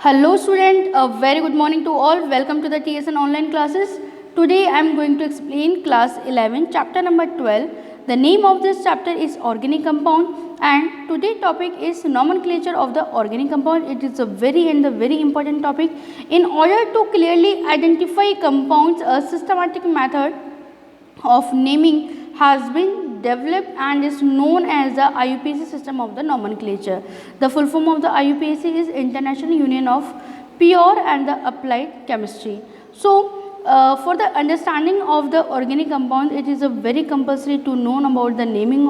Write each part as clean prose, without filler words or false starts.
Hello student, a very good morning to all. Welcome to the TSN online classes. Today I am going to explain class 11 chapter number 12. The name of this chapter is organic compound and today topic is nomenclature of the organic compound. It is a very important topic. In order to clearly identify compounds, a systematic method of naming has been developed and is known as the IUPAC system of the nomenclature. The full form of the IUPAC is International Union of Pure and the Applied Chemistry. So, for the understanding of the organic compound, it is a very compulsory to know about the naming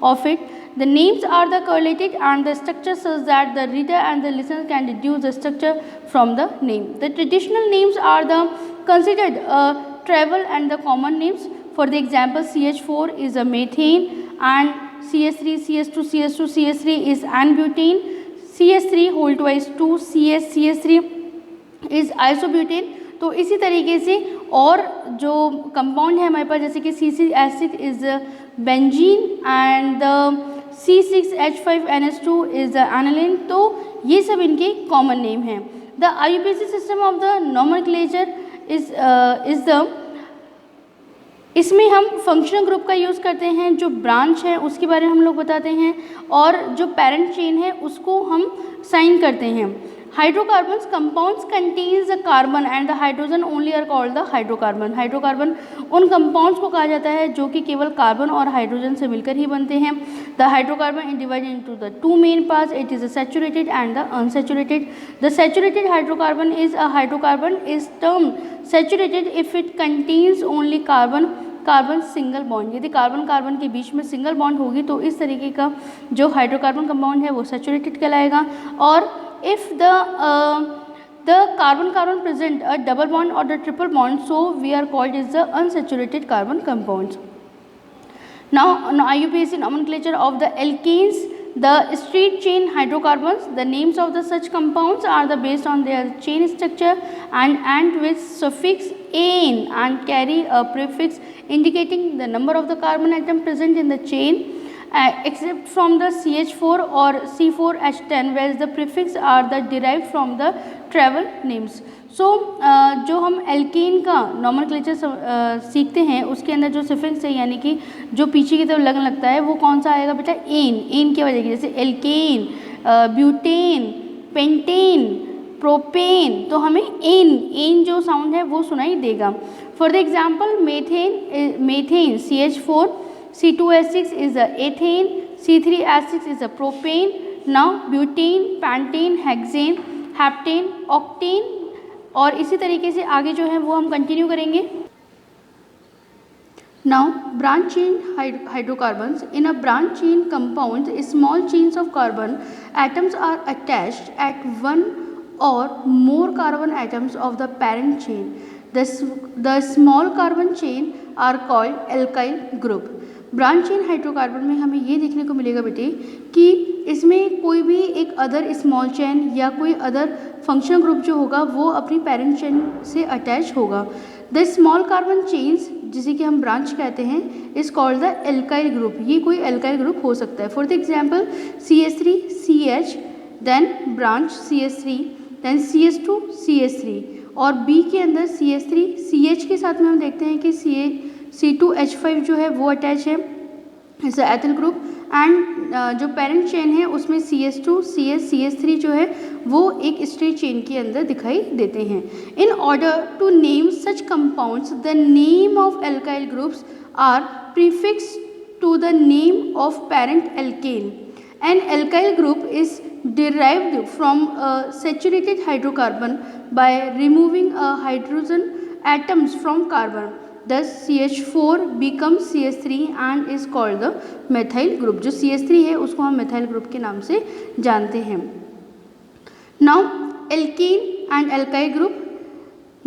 of it. The names are the correlated and the structure such that the reader and the listener can deduce the structure from the name. The traditional names are the considered travel and the common names. For the example, CH4 is a methane and CH3, CH2, CH2, CH3 is N-butane, CH3 whole twice 2 CH3 is isobutane. तो इसी तरीके से और जो compound है हमारे पास जैसे कि C6H6 is benzene and C6H5NH2 is aniline, तो ये सब इनके कॉमन नेम हैं. The IUPAC system of the nomenclature is the इसमें हम फंक्शनल ग्रुप का यूज़ करते हैं. जो ब्रांच है उसके बारे में हम लोग बताते हैं और जो पेरेंट चेन है उसको हम साइन करते हैं. Hydrocarbons compounds contains the carbon and the hydrogen only are called the hydrocarbon. Hydrocarbon उन कंपाउंड्स को कहा जाता है जो कि केवल कार्बन और हाइड्रोजन से मिलकर ही बनते हैं. The hydrocarbon is divided into the two main parts. It is a saturated and the unsaturated. The saturated hydrocarbon is a hydrocarbon is term saturated if it contains only carbon carbon single bond. यदि carbon carbon के बीच में single bond होगी तो इस तरीके का जो hydrocarbon compound है वो सैचुरेटेड कहलाएगा. और if the carbon carbon present a double bond और the triple bond, so we are called is the unsaturated carbon compounds. Now IUPAC nomenclature of the alkanes, the straight chain hydrocarbons. The names of the such compounds are the based on their chain structure and end with suffix "ane" and carry a prefix indicating the number of the carbon atom present in the chain, except from the CH4 or C4H10, whereas the prefix are the derived from the travel names. So जो हम alkene का nomenclature सीखते हैं उसके अंदर जो suffix है यानी कि जो पीछे की तरफ लगता है वो कौन सा आएगा बेटा? एन. एन की वजह की जैसे एल्केन, ब्यूटेन, पेंटेन, प्रोपेन, तो हमें एन जो साउंड है वो सुनाई देगा. For the example methane CH4, C2H6 is a ethane, C3H6 is a propane. Now butane, pentane, hexane, heptane, octane और इसी तरीके से आगे जो है वो हम कंटिन्यू करेंगे. Now branch chain hydrocarbons. In a branch chain compounds small chains of carbon atoms are attached at one और more carbon atoms of the parent chain. The small carbon chain are called alkyl group. Branch chain hydrocarbon में हमें ये देखने को मिलेगा बेटे कि इसमें कोई भी एक अदर स्मॉल चेन या कोई अदर फंक्शनल ग्रुप जो होगा वो अपनी पेरेंट चेन से अटैच होगा. द स्मॉल कार्बन चेन्स जिसे कि हम ब्रांच कहते हैं is called the alkyl group. ये कोई एल्काइल ग्रुप हो सकता है. For the example CH3CH, then branch CH3, then CH2 CH3 और B के अंदर CH3 CH के साथ में हम देखते हैं कि C2H5 जो है वो अटैच है इस एथिल ग्रुप. एंड जो पेरेंट चेन है उसमें CH2 CH CH3 जो है वो एक स्ट्रेट चेन के अंदर दिखाई देते हैं. In order to name such compounds the name of alkyl groups are prefix to the name of parent alkane. An alkyl group is derived from a saturated hydrocarbon by removing a hydrogen atoms from carbon. Thus CH4 becomes CH3 and is called the methyl group. जो CH3 है उसको हम methyl group के नाम से जानते हैं. Now alkene and alkyl group.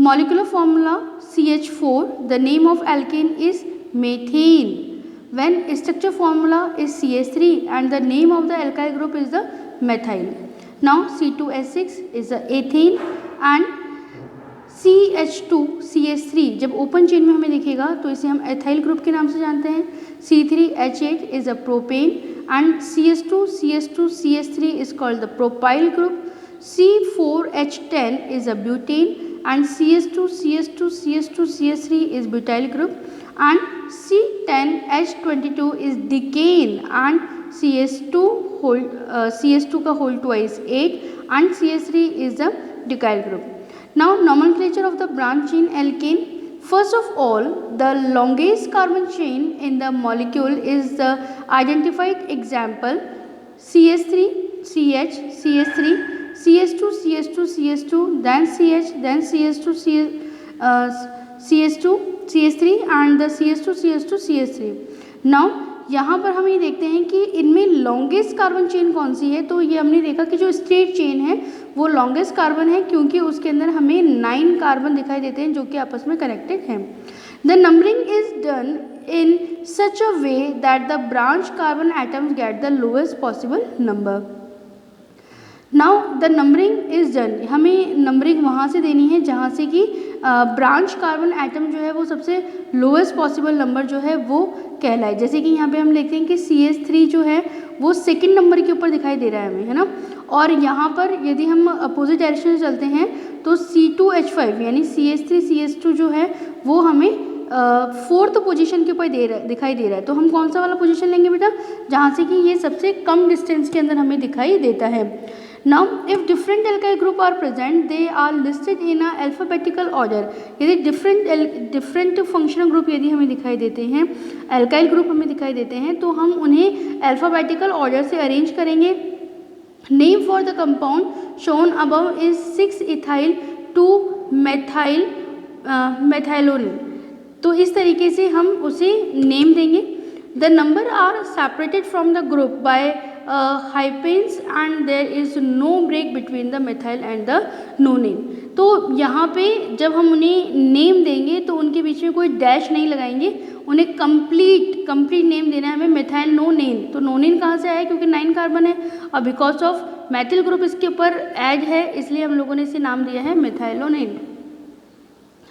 Molecular formula CH4. The name of alkene is methane. When structure formula is CH3 and the name of the alkyl group is the methyl. Now C2H6 is the ethane and CH2 CH3 जब open chain में हमें दिखेगा तो इसे हम ethyl group के नाम से जानते हैं. C3H8 is a propane and CH2 CH3 is called the propyl group. C4H10 is a butane and CS2 is butyl group, and C10H22 is decane and CS2 का whole twice 8 and CS3 is the decyl group. Now nomenclature of the branch chain alkane. First of all, the longest carbon chain in the molecule is the identified example CS3 CH CS3 CS2 CS2 CS2 then CH then CS2 CS2 CS3 and the CS2 CS2 CS3. Now यहाँ पर हम ये देखते हैं कि इनमें longest carbon chain कौन सी है, तो ये हमने देखा कि जो स्ट्रेट चेन है वो लॉन्गेस्ट कार्बन है क्योंकि उसके अंदर हमें 9 कार्बन दिखाई देते हैं जो कि आपस में कनेक्टेड हैं. The numbering is done in such a way that the branch carbon atoms get the lowest possible number. Now the numbering is done, हमें नंबरिंग वहाँ से देनी है जहाँ से कि ब्रांच कार्बन एटम जो है वो सबसे लोएस्ट पॉसिबल नंबर जो है वो कहलाए. जैसे कि यहाँ पे हम लिखते हैं कि CH3 जो है वो सेकंड नंबर के ऊपर दिखाई दे रहा है हमें, है ना. और यहाँ पर यदि हम अपोजिट डायरेक्शन में चलते हैं तो C2H5 यानी CH3 CH2 जो है वो हमें फोर्थ पोजीशन के ऊपर दिखाई दे रहा है. तो हम कौन सा वाला पोजीशन लेंगे बेटा, जहाँ से कि ये सबसे कम डिस्टेंस के अंदर हमें दिखाई देता है. Now, if different alkyl group are present, they are listed in a alphabetical order. यदि different functional group यदि हमें दिखाई देते हैं, alkyl group हमें दिखाई देते हैं, तो हम उन्हें alphabetical order से arrange करेंगे. Name for the compound shown above is 6-ethyl 2-methylonine. तो इस तरीके से हम उसे नेम देंगे. The number are separated from the group by hyphens and there is no break between the methyl and the nonane. तो यहाँ पे जब हम उन्हें नेम देंगे तो उनके बीच में कोई डैश नहीं लगाएंगे, उन्हें कंप्लीट नेम देना है हमें मेथाइल नोनेन. तो नोनेन कहाँ से आया, क्योंकि 9 कार्बन है और बिकॉज ऑफ मेथिल ग्रुप इसके ऊपर ऐड है इसलिए हम लोगों ने इसे नाम दिया है methylnonane.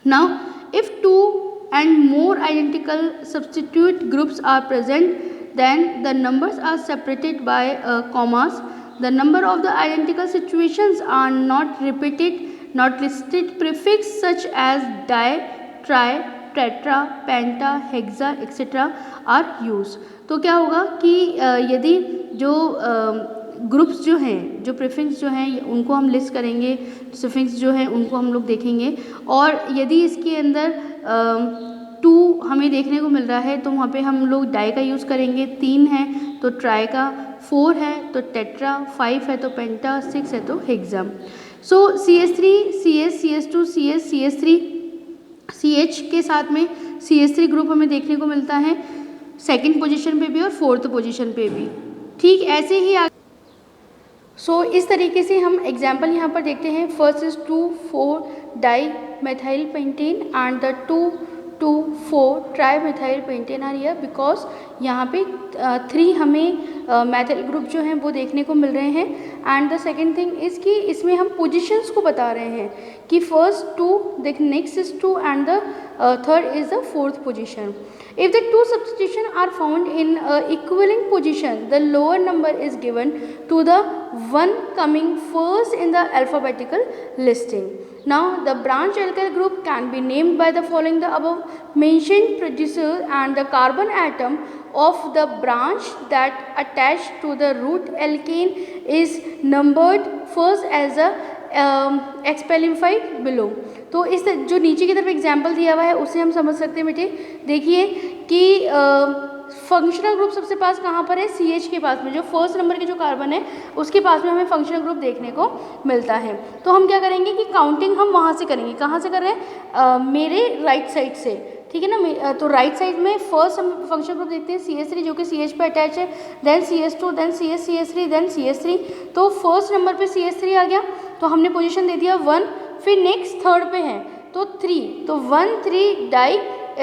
Now if 2 and more identical substitute groups are present, then the numbers are separated by commas. The number of the identical situations are not repeated, not listed. Prefix such as di, tri, tetra, penta, hexa, etc. are used. तो क्या होगा कि यदि जो groups जो हैं, जो prefix जो हैं उनको हम लिस्ट करेंगे, सफिक्स जो हैं उनको हम लोग देखेंगे. और यदि इसके अंदर 2 हमें देखने को मिल रहा है तो वहाँ पे हम लोग डाई का यूज़ करेंगे. 3 है तो ट्राई का, 4 है तो टेट्रा, 5 है तो पेंटा, 6 है तो हेक्सा. सो CH3 CS CS2 CS CS3 CH के साथ में CH3 ग्रुप हमें देखने को मिलता है सेकंड पोजीशन पे भी और फोर्थ पोजीशन पे भी. ठीक ऐसे ही सो इस तरीके से हम एग्जाम्पल यहाँ पर देखते हैं. First is 2,4 di methyl pentane and the 2,4 trimethyl pentane are here because यहाँ पे 3 हमें मैथिल ग्रुप जो हैं वो देखने को मिल रहे हैं. And the second thing is कि इसमें हम पोजिशंस को बता रहे हैं कि फर्स्ट 2, देख next is 2 and the third is the fourth position. If the 2 substitutions are found in equivalent position, the lower number is given to the one coming first in the alphabetical listing. Now, the branch alkyl group can be named by the following: the above mentioned producer and the carbon atom of the branch that attached to the root alkane is numbered first as a exemplified below. तो इस जो नीचे की तरफ example दिया हुआ है उसे हम समझ सकते हैं बेटे. देखिए कि फंक्शनल ग्रुप सबसे पास कहाँ पर है, CH के पास में, जो फर्स्ट नंबर के जो कार्बन है उसके पास में हमें फंक्शनल ग्रुप देखने को मिलता है. तो हम क्या करेंगे कि काउंटिंग हम वहाँ से करेंगे. कहाँ से कर रहे हैं, मेरे राइट साइड से, ठीक है ना. तो राइट साइड में फर्स्ट हम फंक्शनल ग्रुप देखते हैं CH3 जो कि CH पे अटैच है, then CS2, then CS3, then CS3. तो फर्स्ट नंबर पे CH3 आ गया तो हमने पोजीशन दे दिया 1. फिर नेक्स्ट थर्ड पे है तो 3, तो 1,3 di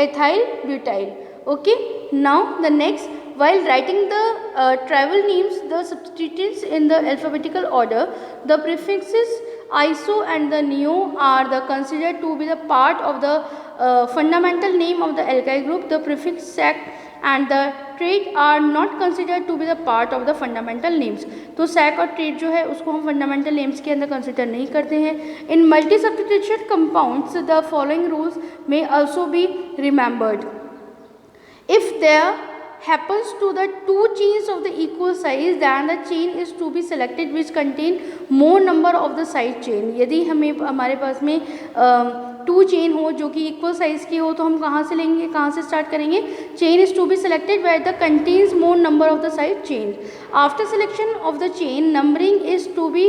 ethyl butyl. Okay. Now the next, while writing the tribal names, the substituents in the alphabetical order, the prefixes iso and the neo are considered to be the part of the fundamental name of the alkyl group. The prefix sec and the trait are not considered to be the part of the fundamental names. तो sec और trait जो है उसको हम fundamental names के अंदर consider नहीं करते हैं. In multi substitution compounds the following rules may also be remembered. If there happens to the two chains of the equal size, then the chain is to be selected which contain more number of the side chain. यदि हमें हमारे पास में to chain हो जो कि equal size की हो तो हम कहाँ से लेंगे, कहाँ से स्टार्ट करेंगे. Chain is to be selected where the contains more number of the side chain. After selection of the chain numbering is to be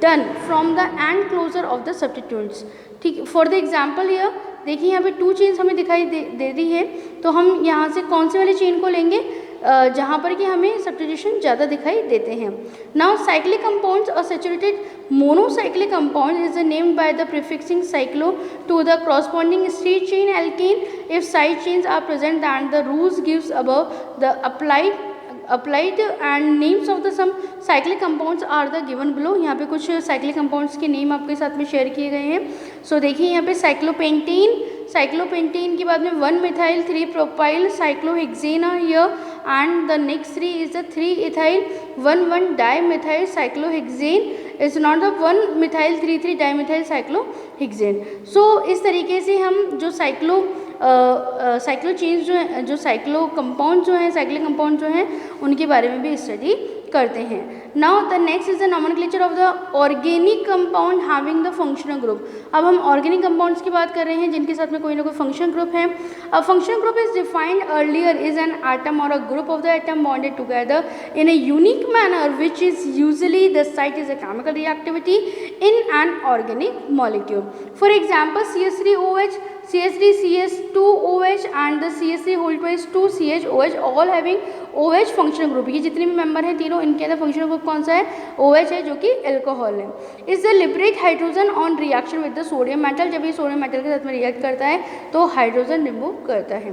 done from the end closure of the substituents. ठीक, for the example here देखिए यहाँ पे to chains हमें दिखाई दे दी है, तो हम यहाँ से कौन से वाले चेन को लेंगे जहाँ पर कि हमें सब्स्टिट्यूशन ज़्यादा दिखाई देते हैं. नाउ साइक्लिक कंपाउंड्स और saturated monocyclic compound is named by the prefixing cyclo to the corresponding straight chain alkane. If side chains are present, then the rules gives above the applied and names of the some cyclic compounds are the given below. यहाँ पे कुछ cyclic compounds के name आपके साथ में share किए गए हैं. सो देखिए यहाँ पे साइक्लोपेंटेन के बाद में 1-methyl 3-propyl cyclohexane are here and the next 3 is the 3-ethyl 1,1-dimethyl cyclohexane. It's not the 1-methyl 3,3-dimethyl cyclohexane. सो इस तरीके से हम जो साइक्लो चेन्स जो है, जो साइक्लो कंपाउंड जो हैं, साइक्लिक कंपाउंड जो हैं, उनके बारे में भी स्टडी करते हैं. Now the next is the nomenclature of the organic compound having the functional group. अब हम ऑर्गेनिक कंपाउंड्स की बात कर रहे हैं जिनके साथ में कोई ना कोई फंक्शनल ग्रुप है. A functional group is defined earlier is an atom और a group of the atom bonded together in a unique manner which is usually the site is a chemical reactivity in an organic molecule. For example CH3OH, CH3CS2OH and the CH3 2CHOH all having OH functional group. ये जितने भी member हैं तीनों, इनके अंदर functional group कौन सा है? OH है, जो कि एल्कोहल है. Is the liberate hydrogen on reaction with the sodium metal. जब ये सोडियम मेटल के साथ में रिएक्ट करता है तो हाइड्रोजन रिमूव करता है.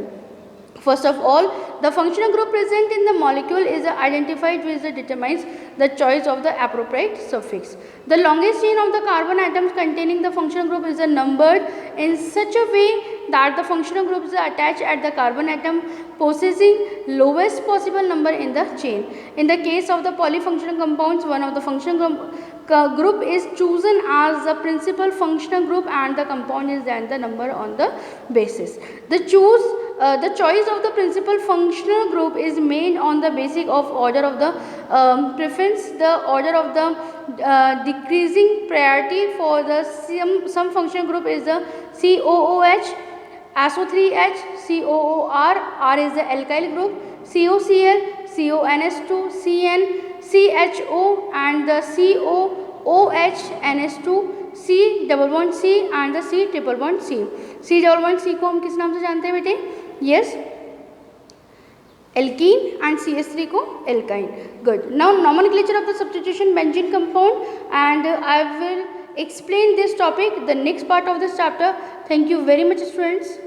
First of all, the functional group present in the molecule is identified which determines the choice of the appropriate suffix. The longest chain of the carbon atoms containing the functional group is numbered in such a way that the functional group is attached at the carbon atom possessing lowest possible number in the chain. In the case of the polyfunctional compounds, one of the functional group is chosen as the principal functional group and the compound is then the number on the basis. The choice of the principal functional group is made on the basis of order of the preference, the order of the decreasing priority. For the some functional group is the COOH, SO3H, COOR, R is the alkyl group, COCl, CONS2, CN, CHO and the COOH, NS2, C double bond C and the C triple bond C. C double bond C को हम किस नाम से जानते हैं बेटे? Yes, alkene and CH3 को alkyne. Good. Now nomenclature of the substitution benzene compound and I will explain this topic the next part of this chapter. Thank you very much students.